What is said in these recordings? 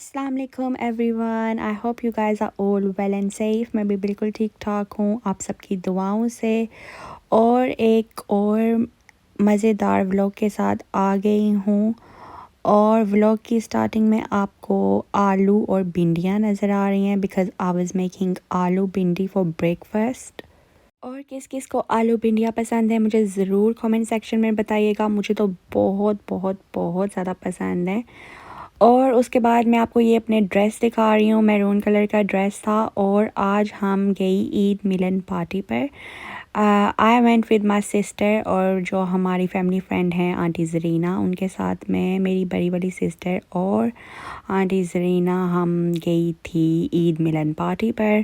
अस्सलाम वालेकुम everyone. I hope you guys are all well and safe. मैं भी बिल्कुल ठीक ठाक हूँ आप सबकी दुआओं से। और एक और मज़ेदार व्लॉग के साथ आ गई हूँ। और व्लॉग की स्टार्टिंग में आपको आलू और भिंडियाँ नज़र आ रही हैं बिकॉज़ आई वाज मेकिंग आलू भिंडी फॉर ब्रेकफास्ट। और किस किस को आलू भिंडियाँ पसंद है मुझे ज़रूर कमेंट सेक्शन में बताइएगा। मुझे तो बहुत बहुत बहुत ज़्यादा पसंद है। और उसके बाद मैं आपको ये अपने ड्रेस दिखा रही हूँ। मैरून कलर का ड्रेस था और आज हम गई ईद मिलन पार्टी पर। I went with my sister और जो हमारी फैमिली फ्रेंड हैं आंटी ज़रीना, उनके साथ में मेरी बड़ी बड़ी सिस्टर और आंटी ज़रीना हम गई थी ईद मिलन पार्टी पर।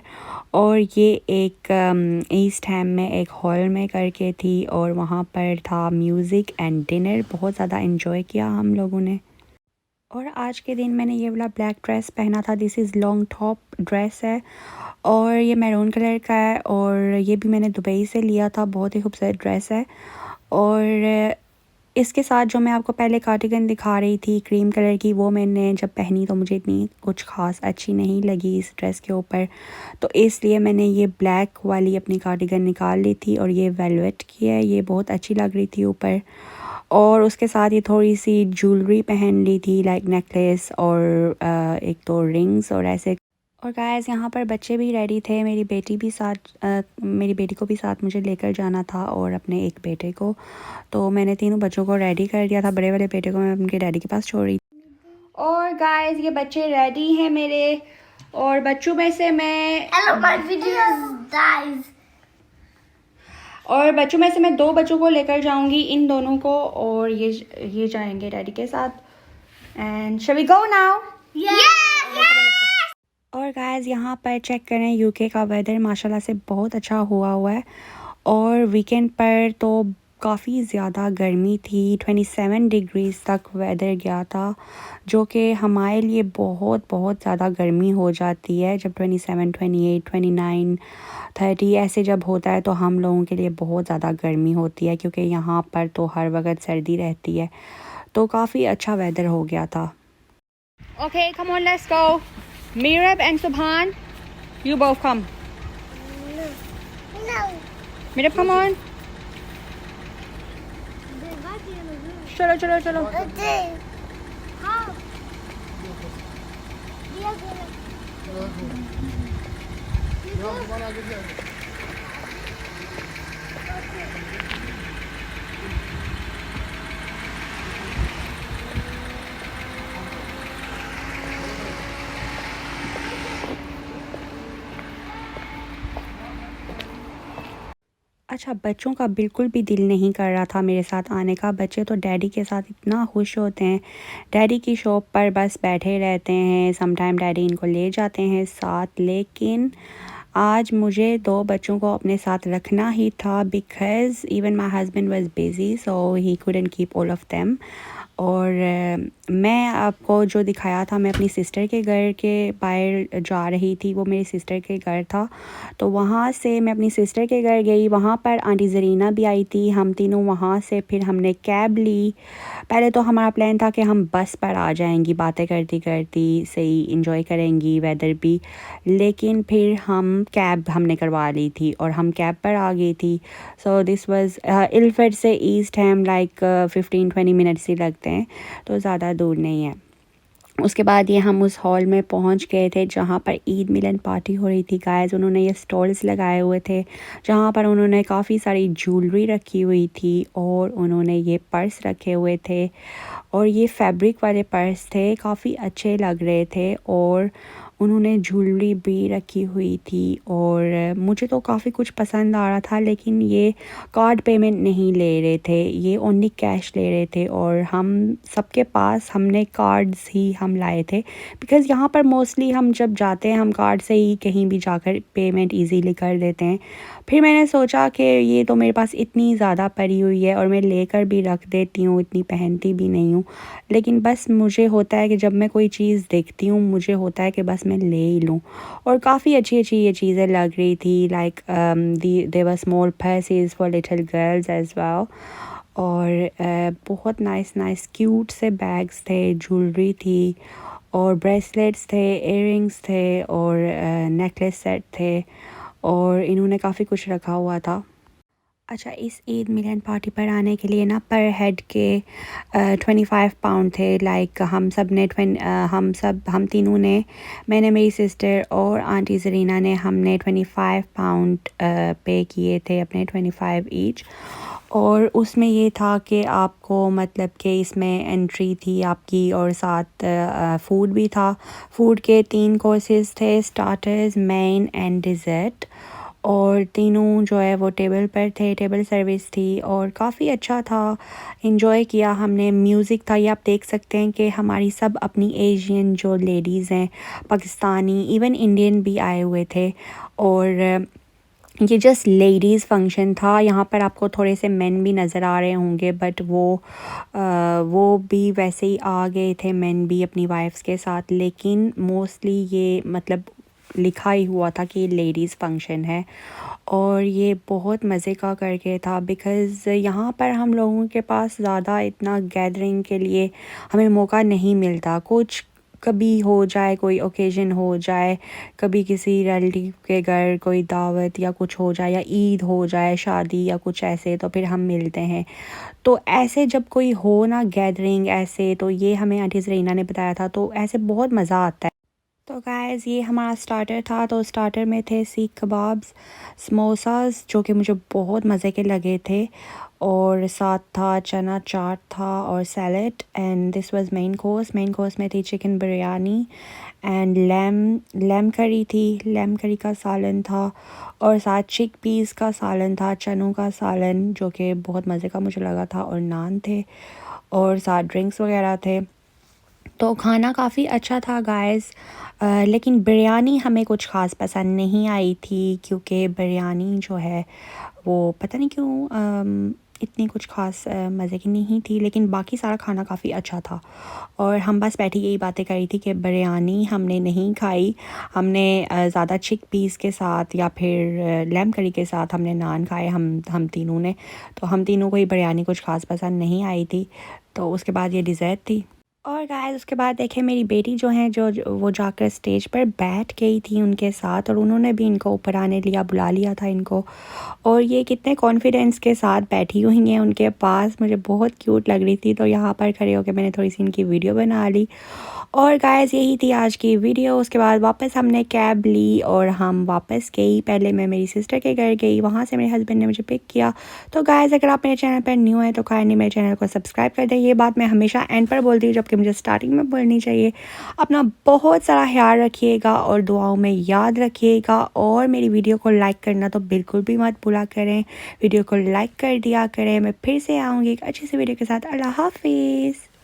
और ये एक ईस्ट हैम में एक हॉल में करके थी और वहाँ पर था म्यूज़िक एंड डिनर। बहुत ज़्यादा इन्जॉय किया हम लोगों ने। और आज के दिन मैंने ये वाला ब्लैक ड्रेस पहना था। This is long top dress है और ये मैरून कलर का है और ये भी मैंने दुबई से लिया था। बहुत ही खूबसूरत ड्रेस है। और इसके साथ जो मैं आपको पहले कार्डिगन दिखा रही थी क्रीम कलर की, वो मैंने जब पहनी तो मुझे इतनी कुछ ख़ास अच्छी नहीं लगी इस ड्रेस के ऊपर, तो इसलिए मैंने ये ब्लैक वाली अपनी कार्डिगन निकाल ली थी और ये वेलवेट की है। ये बहुत अच्छी लग रही थी ऊपर। और उसके साथ ये थोड़ी सी ज्वेलरी पहन ली थी लाइक नेकलेस और एक दो रिंग्स और ऐसे। और गाइस यहाँ पर बच्चे भी रेडी थे। मेरी बेटी भी साथ मेरी बेटी को भी साथ मुझे लेकर जाना था और अपने एक बेटे को। तो मैंने तीनों बच्चों को रेडी कर दिया था। बड़े वाले बेटे को मैं उनके डैडी के पास छोड़ रही थी। और गाइस ये बच्चे रेडी हैं मेरे। और बच्चों में से मैं बच्चों में से मैं दो बच्चों को लेकर जाऊंगी, इन दोनों को, और ये जाएंगे डैडी के साथ। And shall we go now? और गाइस यहाँ पर चेक करें यूके का वेदर माशाल्लाह से बहुत अच्छा हुआ है। और वीकेंड पर तो काफ़ी ज़्यादा गर्मी थी। 27 डिग्रीज़ तक वेदर गया था, जो कि हमारे लिए बहुत बहुत ज़्यादा गर्मी हो जाती है। जब 27, 28, 29, 30 ऐसे जब होता है तो हम लोगों के लिए बहुत ज़्यादा गर्मी होती है, क्योंकि यहाँ पर तो हर वक्त सर्दी रहती है। तो काफ़ी अच्छा वेदर हो गया था। Okay come on let's go. Mirab and Subhan, you both come. No. Mirab, come on. चलो चलो चलो। अच्छा, बच्चों का बिल्कुल भी दिल नहीं कर रहा था मेरे साथ आने का। बच्चे तो डैडी के साथ इतना खुश होते हैं, डैडी की शॉप पर बस बैठे रहते हैं। समटाइम डैडी इनको ले जाते हैं साथ, लेकिन आज मुझे दो बच्चों को अपने साथ रखना ही था because even my husband was busy so he couldn't keep all of them. और मैं आपको जो दिखाया था, मैं अपनी सिस्टर के घर के बाहर जा रही थी, वो मेरी सिस्टर के घर था। तो वहाँ से मैं अपनी सिस्टर के घर गई, वहाँ पर आंटी ज़रीना भी आई थी। हम तीनों वहाँ से फिर हमने कैब ली। पहले तो हमारा प्लान था कि हम बस पर आ जाएंगी, बातें करती करती सही इंजॉय करेंगी वेदर भी, लेकिन फिर हमने करवा ली थी और हम कैब पर आ गई थी। सो दिस वाज इल्फर्ड से ईस्ट हैम लाइक 15-20 मिनट्स ही लगते हैं, तो ज़्यादा दूर नहीं है। उसके बाद ये हम उस हॉल में पहुंच गए थे जहां पर ईद मिलन पार्टी हो रही थी। गाइस उन्होंने ये स्टॉल्स लगाए हुए थे जहां पर उन्होंने काफ़ी सारी ज्वेलरी रखी हुई थी और उन्होंने ये पर्स रखे हुए थे और ये फैब्रिक वाले पर्स थे, काफ़ी अच्छे लग रहे थे। और उन्होंने ज्वेलरी भी रखी हुई थी और मुझे तो काफ़ी कुछ पसंद आ रहा था, लेकिन ये कार्ड पेमेंट नहीं ले रहे थे, ये ओनली कैश ले रहे थे। और हम सबके पास हमने कार्ड्स ही हम लाए थे बिकॉज़ यहाँ पर मोस्टली हम जब जाते हैं हम कार्ड से ही कहीं भी जाकर पेमेंट इजीली कर देते हैं। फिर मैंने सोचा कि ये तो मेरे पास इतनी ज़्यादा पड़ी हुई है और मैं लेकर भी रख देती हूँ, इतनी पहनती भी नहीं हूँ, लेकिन बस मुझे होता है कि जब मैं कोई चीज़ देखती हूँ मुझे होता है कि बस मैं ले ही लूँ। और काफ़ी अच्छी अच्छी ये चीज़ें लग रही थी, like they were small purses for little girls as well. और बहुत नाइस नाइस क्यूट से बैग्स थे, ज्वेलरी थी और ब्रेसलेट्स थे, इयररिंग्स थे और नेकलेस सेट थे और इन्होंने काफ़ी कुछ रखा हुआ था। अच्छा, इस ईद मिलन पार्टी पर आने के लिए ना पर हेड के 25 पाउंड थे। लाइक हम तीनों ने, मैंने, मेरी सिस्टर और आंटी जरीना ने, हमने 25 पाउंड पे किए थे, अपने 25 ईच। और उसमें ये था कि आपको मतलब कि इसमें एंट्री थी आपकी और साथ फूड भी था। फूड के 3 कोर्सेज़ थे, स्टार्टर्स, मेन एंड डिज़र्ट। और तीनों जो है वो टेबल पर थे, टेबल सर्विस थी और काफ़ी अच्छा था, इन्जॉय किया हमने। म्यूज़िक था, ये आप देख सकते हैं कि हमारी सब अपनी एशियन जो लेडीज़ हैं, पाकिस्तानी, इवन इंडियन भी आए हुए थे। और ये जस्ट लेडीज़ फंक्शन था। यहाँ पर आपको थोड़े से मेन भी नज़र आ रहे होंगे, बट वो भी वैसे ही आ गए थे, मेन भी अपनी वाइफ्स के साथ। लेकिन मोस्टली ये मतलब लिखा ही हुआ था कि लेडीज़ फंक्शन है। और ये बहुत मज़े का करके था, बिकॉज़ यहाँ पर हम लोगों के पास ज़्यादा इतना गैदरिंग के लिए हमें मौका नहीं मिलता। कुछ कभी हो जाए, कोई ओकेज़न हो जाए, कभी किसी रिलेटिव के घर कोई दावत या कुछ हो जाए, या ईद हो जाए, शादी या कुछ ऐसे, तो फिर हम मिलते हैं। तो ऐसे जब कोई हो ना गैदरिंग ऐसे, तो ये हमें आंटी ज़रीना ने बताया था, तो ऐसे बहुत मज़ा आता है। तो गाइस, ये हमारा स्टार्टर था। तो स्टार्टर में थे सीख कबाब्स, समोसास जो कि मुझे बहुत मज़े के लगे थे, और साथ था चना चाट था और salad. And this was main course. Main course में थी चिकन बिरयानी एंड लैम करी थी, लैम करी का सालन था, और साथ चिक पीस का सालन था, चनों का सालन, जो कि बहुत मज़े का मुझे लगा था, और नान थे, और साथ ड्रिंक्स वगैरह थे। तो खाना काफ़ी अच्छा था गाइस। लेकिन बिरयानी हमें कुछ ख़ास पसंद नहीं आई थी, क्योंकि बिरयानी जो है वो पता नहीं क्यों इतनी कुछ ख़ास मज़े की नहीं थी। लेकिन बाकी सारा खाना काफ़ी अच्छा था, और हम बस बैठी यही बातें करी थी कि बिरयानी हमने नहीं खाई। हमने ज़्यादा चिक पीस के साथ या फिर लैम करी के साथ हमने नान खाए, हम तीनों ने। तो हम तीनों को ही बिरयानी कुछ ख़ास पसंद नहीं आई थी। तो उसके बाद ये डिज़र्ट थी। और गाइस, उसके बाद देखे मेरी बेटी जो है, वो जाकर स्टेज पर बैठ गई थी उनके साथ, और उन्होंने भी इनको ऊपर आने लिया, बुला लिया था इनको। और ये कितने कॉन्फिडेंस के साथ बैठी हुई हैं उनके पास, मुझे बहुत क्यूट लग रही थी। तो यहाँ पर खड़े होकर मैंने थोड़ी सी इनकी वीडियो बना ली। और गाइस, यही थी आज की वीडियो। उसके बाद वापस हमने कैब ली और हम वापस गई। पहले मैं मेरी सिस्टर के घर गई, वहाँ से मेरे हस्बैंड ने मुझे पिक किया। तो गाइस, अगर आप मेरे चैनल पर न्यू हैं तो काइंडली मेरे चैनल को सब्सक्राइब कर दें। ये बात मैं हमेशा एंड पर बोलती हूँ, जबकि मुझे स्टार्टिंग में बोलनी चाहिए। अपना बहुत सारा ख्याल रखिएगा और दुआओं में याद रखिएगा, और मेरी वीडियो को लाइक करना तो बिल्कुल भी मत भूला करें। वीडियो को लाइक कर दिया करें। मैं फिर से आऊँगी एक अच्छी सी वीडियो के साथ। अल्लाह हाफिज़।